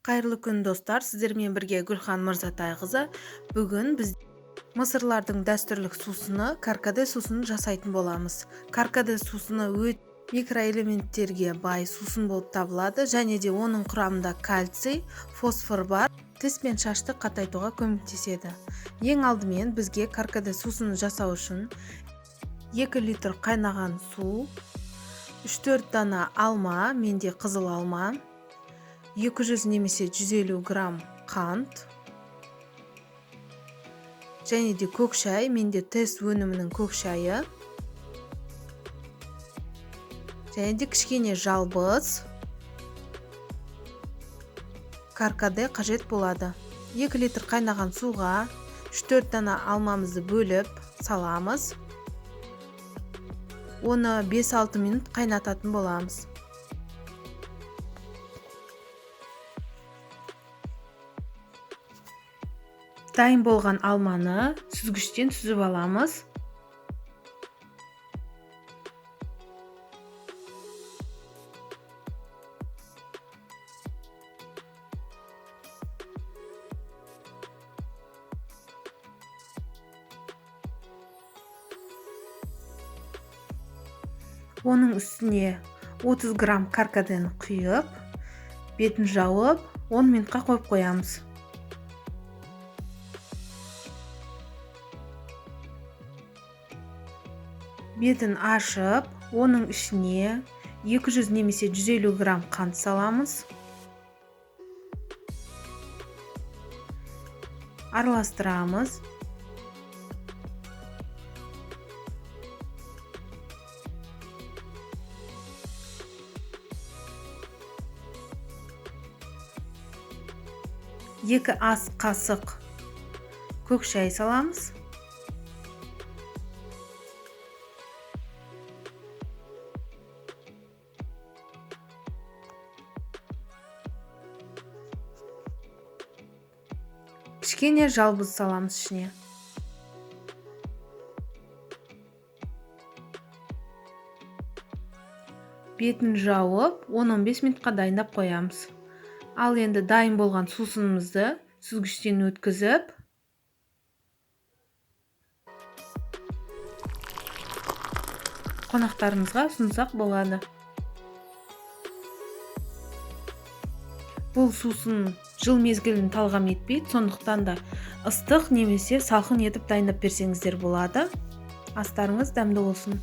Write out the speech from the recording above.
Қайырлы күн достар, сіздермен бірге Гүлхан Мырзатайқызы. Бүгін біз мысырлардың дәстүрлік сусыны каркаде сусынын жасайтын боламыз. Каркаде сусыны өте микроэлементтерге бай сусын болып табылады, және де оның құрамында кальций, фосфор бар, тіс пен шашты қатайтуға көмектеседі. Ең алдымен бізге каркаде сусынын жасау үшін 2 литр қайнаған су, 3-4 дана алма, менде қызыл алма, 200 немесе 150 грамм қант, және де көк шай, менде тес өнімінің көк шайы, және де кішкене жалбыз каркаде қажет болады. 2 литр қайнаған суға 3-4 дана алмамызды бөліп саламыз. Оны 5-6 минут қайнататын боламыз. Дайын болған алманы сүзгіштен сүзіп аламыз. Оның үстіне 30 грамм каркадені құйып, бетін жауып, 10 минутқа қойып қоямыз. Бетін ашып, оның ішіне 200 немесе 150 грамм қант саламыз. Араластырамыз. Екі ас қасық көк шай саламыз. Кішкене жалбыз саламыз ішіне. Бетін жауып, 10-15 минутқа дайындап қоямыз. Ал енді дайын болған сусынымызды сүзгіштен өткізіп, қонақтарымызға ұсынсақ болады. Бұл сусын жыл мезгілін талғам етпейді, сондықтан да ыстық немесе салқын етіп дайындап берсеңіздер болады. Астарыңыз дәмді болсын.